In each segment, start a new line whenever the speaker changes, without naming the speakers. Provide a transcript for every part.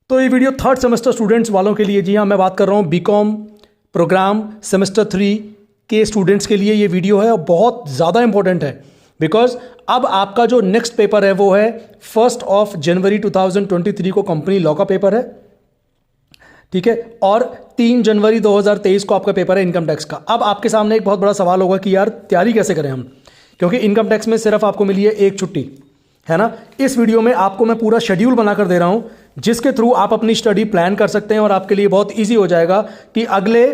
तो ये video third semester students वालों के लिए, जी हाँ मैं बात कर रहा हूँ बीकॉम प्रोग्राम सेमेस्टर 3 के स्टूडेंट्स के लिए ये वीडियो है और बहुत ज़्यादा इंपॉर्टेंट है बिकॉज अब आपका जो नेक्स्ट पेपर है वो है 1 जनवरी 2023 को कंपनी लॉ का पेपर है, ठीक है, और 3 जनवरी 2023 को आपका पेपर है इनकम टैक्स का। अब आपके सामने एक बहुत बड़ा सवाल होगा कि यार तैयारी कैसे करें हम, क्योंकि इनकम टैक्स में सिर्फ आपको मिली है एक छुट्टी, है ना। इस वीडियो में आपको मैं पूरा शेड्यूल बनाकर दे रहा हूं जिसके थ्रू आप अपनी स्टडी प्लान कर सकते हैं और आपके लिए बहुत ईजी हो जाएगा कि अगले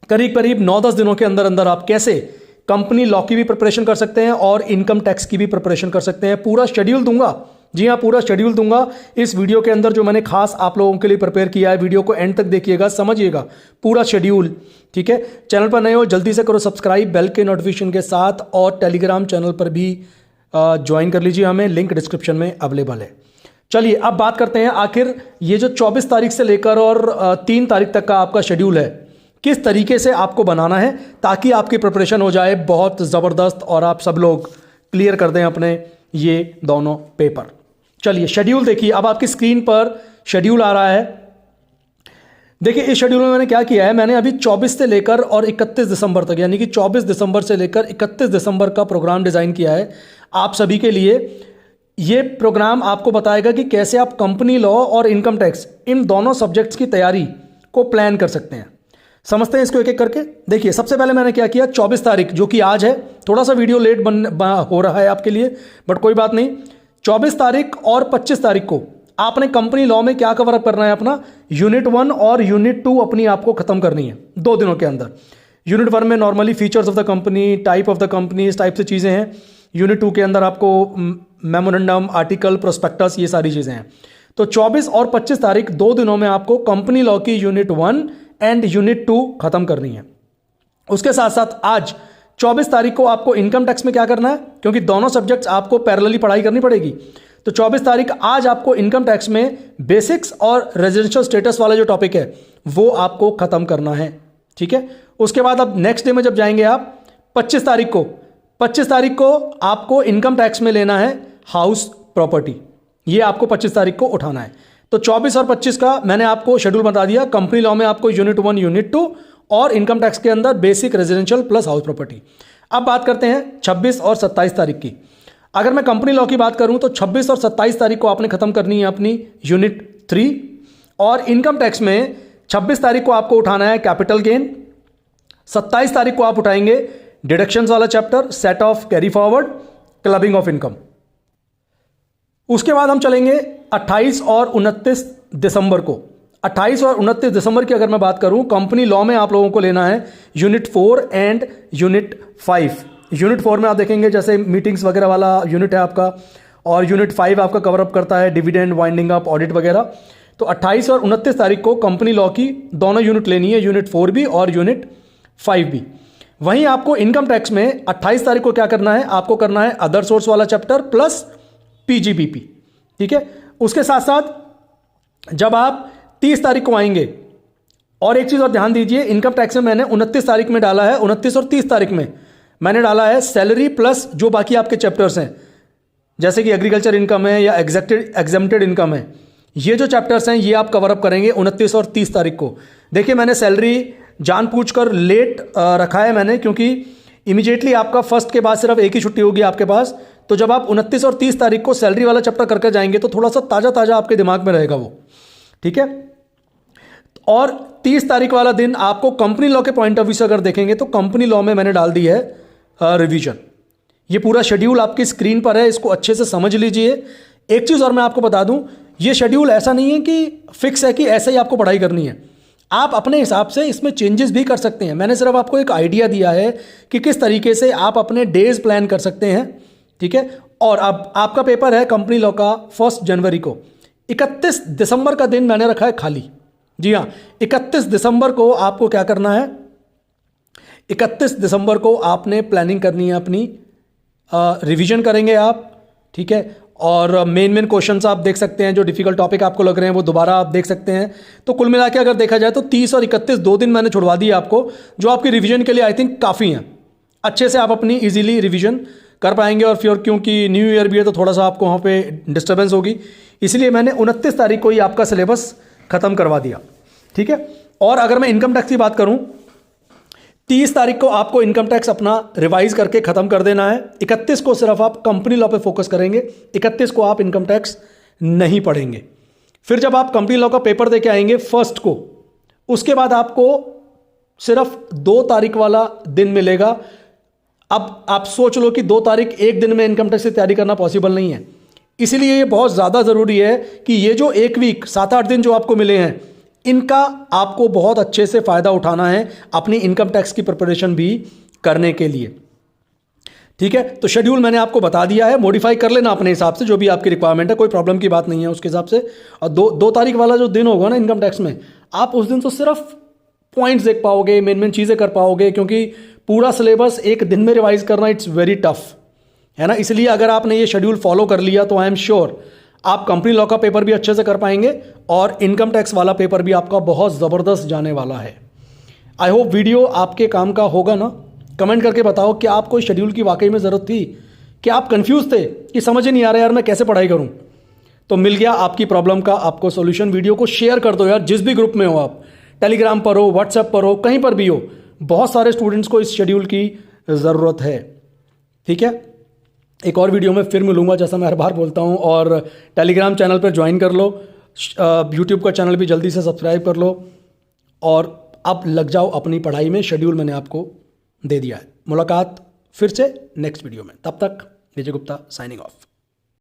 करीब करीब 9-10 दिनों के अंदर अंदर आप कैसे कंपनी लॉ की भी प्रिपरेशन कर सकते हैं और इनकम टैक्स की भी प्रिपरेशन कर सकते हैं। पूरा शेड्यूल दूंगा, जी हाँ पूरा शेड्यूल दूंगा इस वीडियो के अंदर जो मैंने खास आप लोगों के लिए प्रिपेयर किया है। वीडियो को एंड तक देखिएगा, समझिएगा पूरा शेड्यूल, ठीक है। चैनल पर नए हो जल्दी से करो सब्सक्राइब बेल के नोटिफिकेशन के साथ, और टेलीग्राम चैनल पर भी ज्वाइन कर लीजिए, हमें लिंक डिस्क्रिप्शन में अवेलेबल है। चलिए अब बात करते हैं आखिर ये जो 24 तारीख से लेकर और 3 तारीख तक का आपका शेड्यूल है किस तरीके से आपको बनाना है ताकि आपकी प्रिपरेशन हो जाए बहुत ज़बरदस्त और आप सब लोग क्लियर कर दें अपने ये दोनों पेपर। चलिए शेड्यूल देखिए, अब आपकी स्क्रीन पर शेड्यूल आ रहा है। देखिए इस शेड्यूल में मैंने क्या किया है, मैंने अभी 24 से लेकर और 31 दिसंबर तक, यानी कि 24 दिसंबर से लेकर 31 दिसंबर का प्रोग्राम डिज़ाइन किया है आप सभी के लिए। ये प्रोग्राम आपको बताएगा कि कैसे आप कंपनी लॉ और इनकम टैक्स इन दोनों सब्जेक्ट्स की तैयारी को प्लान कर सकते हैं। समझते हैं इसको एक एक करके। देखिए सबसे पहले मैंने क्या किया, 24 तारीख जो कि आज है, थोड़ा सा वीडियो लेट हो रहा है आपके लिए बट कोई बात नहीं। 24 तारीख और 25 तारीख को आपने कंपनी लॉ में क्या कवर अप करना है, अपना यूनिट 1 और यूनिट 2 अपनी आपको खत्म करनी है 2 दिनों के अंदर। यूनिट 1 में normally features of the company, type of the company, इस टाइप से चीज़ें हैं। यूनिट 2 के अंदर आपको मेमोरेंडम, आर्टिकल, प्रोस्पेक्टस, ये सारी चीज़ें हैं। तो 24 और 25 तारीख 2 दिनों में आपको कंपनी लॉ की यूनिट 1 एंड यूनिट 2 खत्म करनी है। उसके साथ साथ आज 24 तारीख को आपको इनकम टैक्स में क्या करना है, क्योंकि दोनों सब्जेक्ट्स आपको पैरेलली पढ़ाई करनी पड़ेगी। तो 24 तारीख आज आपको इनकम टैक्स में बेसिक्स और रेजिडेंशियल स्टेटस वाला जो टॉपिक है वो आपको खत्म करना है, ठीक है। उसके बाद अब नेक्स्ट डे में जब जाएंगे आप 25 तारीख को आपको इनकम टैक्स में लेना है हाउस प्रॉपर्टी, ये आपको 25 तारीख को उठाना है। तो 24 और 25 का मैंने आपको शेड्यूल बता दिया। कंपनी लॉ में आपको यूनिट 1, यूनिट 2 और इनकम टैक्स के अंदर basic, residential plus house property. अब बात करते हैं 26 और 27 तारीख की। अगर मैं कंपनी लॉ की बात करूं तो 26 और 27 तारीख को आपने खत्म करनी है अपनी यूनिट 3, और इनकम टैक्स में 26 तारीख को आपको उठाना है कैपिटल गेन, 27 तारीख को आप उठाएंगे डिडक्शंस वाला chapter, set of carry forward, clubbing of income. उसके बाद हम चलेंगे 28 और 29 दिसंबर को। 28 और 29 दिसंबर की अगर मैं बात करूं, कंपनी लॉ में आप लोगों को लेना है यूनिट 4 एंड यूनिट 5। यूनिट 4 में आप देखेंगे जैसे मीटिंग्स वगैरह वाला यूनिट है आपका, और यूनिट 5 आपका कवर अप करता है डिविडेंड, वाइंडिंग अप, ऑडिट वगैरह। तो 28 और 29 तारीख को कंपनी लॉ की दोनों यूनिट लेनी है, यूनिट 4 भी और यूनिट 5 भी। वहीं आपको इनकम टैक्स में 28 तारीख को क्या करना है, आपको करना है अदर सोर्स वाला चैप्टर प्लस पीजीबीपी, ठीक है। उसके साथ साथ जब आप 30 तारीख को आएंगे, और एक चीज़ और ध्यान दीजिए, इनकम टैक्स में मैंने 29 तारीख में डाला है, 29 और 30 तारीख में मैंने डाला है सैलरी प्लस जो बाकी आपके चैप्टर्स हैं, जैसे कि एग्रीकल्चर इनकम है या एग्जेम्प्टेड इनकम है। ये जो चैप्टर्स हैं ये आप कवर अप करेंगे 29 और 30 तारीख को। देखिए मैंने सैलरी जानबूझकर लेट रखा है मैंने, क्योंकि इमीडिएटली आपका फर्स्ट के बाद सिर्फ एक ही छुट्टी होगी आपके पास। तो जब आप 29 और 30 तारीख को सैलरी वाला चैप्टर करके जाएंगे तो थोड़ा सा ताज़ा ताज़ा आपके दिमाग में रहेगा वो, ठीक है। और 30 तारीख वाला दिन आपको कंपनी लॉ के पॉइंट ऑफ व्यू से अगर देखेंगे तो कंपनी लॉ में मैंने डाल दी है रिवीजन। ये पूरा शेड्यूल आपकी स्क्रीन पर है, इसको अच्छे से समझ लीजिए। एक चीज़ और मैं आपको बता दूं, ये शेड्यूल ऐसा नहीं है कि फिक्स है कि ऐसे ही आपको पढ़ाई करनी है, आप अपने हिसाब से इसमें चेंजेस भी कर सकते हैं। मैंने सिर्फ आपको एक आइडिया दिया है कि किस तरीके से आप अपने डेज प्लान कर सकते हैं, ठीक है। और अब आपका पेपर है कंपनी लॉ का 1 जनवरी को। 31 दिसंबर का दिन मैंने रखा है खाली, जी हाँ 31 दिसंबर को आपको क्या करना है, 31 दिसंबर को आपने प्लानिंग करनी है अपनी, रिवीजन करेंगे आप, ठीक है। और मेन क्वेश्चंस आप देख सकते हैं, जो डिफिकल्ट टॉपिक आपको लग रहे हैं वो दोबारा आप देख सकते हैं। तो कुल मिला के अगर देखा जाए तो 30 और 31 2 दिन मैंने छुड़वा दिए आपको, जो आपकी रिवीजन के लिए आई थिंक काफ़ी हैं। अच्छे से आप अपनी इजीली रिवीजन कर पाएंगे, और फिर क्योंकि न्यू ईयर भी है तो थोड़ा सा आपको वहाँ पे डिस्टर्बेंस होगी, इसलिए मैंने 29 तारीख को ही आपका सिलेबस ख़त्म करवा दिया, ठीक है। और अगर मैं इनकम टैक्स की बात करूँ, 30 तारीख को आपको इनकम टैक्स अपना रिवाइज करके ख़त्म कर देना है। 31 को सिर्फ आप कंपनी लॉ पे फोकस करेंगे, 31 को आप इनकम टैक्स नहीं पढ़ेंगे। फिर जब आप कंपनी लॉ का पेपर दे के आएंगे 1 को, उसके बाद आपको सिर्फ 2 तारीख वाला दिन मिलेगा। अब आप सोच लो कि 2 तारीख एक दिन में इनकम टैक्स की तैयारी करना पॉसिबल नहीं है, इसलिए ये बहुत ज़्यादा ज़रूरी है कि ये जो एक वीक 7-8 दिन जो आपको मिले हैं, इनका आपको बहुत अच्छे से फ़ायदा उठाना है अपनी इनकम टैक्स की प्रिपरेशन भी करने के लिए, ठीक है। तो शेड्यूल मैंने आपको बता दिया है, मॉडिफाई कर लेना अपने हिसाब से, जो भी आपकी रिक्वायरमेंट है, कोई प्रॉब्लम की बात नहीं है उसके हिसाब से। और 2 तारीख वाला जो दिन होगा ना इनकम टैक्स में, आप उस दिन तो सिर्फ पॉइंट्स देख पाओगे, मेन चीज़ें कर पाओगे, क्योंकि पूरा सिलेबस एक दिन में रिवाइज करना इट्स वेरी टफ है ना। इसलिए अगर आपने ये शेड्यूल फॉलो कर लिया तो आई एम श्योर आप कंपनी लॉ का पेपर भी अच्छे से कर पाएंगे और इनकम टैक्स वाला पेपर भी आपका बहुत ज़बरदस्त जाने वाला है। आई होप वीडियो आपके काम का होगा ना। कमेंट करके बताओ कि आपको इस शेड्यूल की वाकई में ज़रूरत थी, कि आप कंफ्यूज थे कि समझ ही नहीं आ रहा यार मैं कैसे पढ़ाई करूं। तो मिल गया आपकी प्रॉब्लम का आपको सॉल्यूशन। वीडियो को शेयर कर दो यार, जिस भी ग्रुप में हो आप, टेलीग्राम पर हो, व्हाट्सएप पर हो, कहीं पर भी हो, बहुत सारे स्टूडेंट्स को इस शेड्यूल की ज़रूरत है, ठीक है। एक और वीडियो में फिर मिलूंगा, जैसा मैं हर बार बोलता हूं, और टेलीग्राम चैनल पर ज्वाइन कर लो, यूट्यूब का चैनल भी जल्दी से सब्सक्राइब कर लो, और अब लग जाओ अपनी पढ़ाई में। शेड्यूल मैंने आपको दे दिया है। मुलाकात फिर से नेक्स्ट वीडियो में, तब तक विजय गुप्ता साइनिंग ऑफ।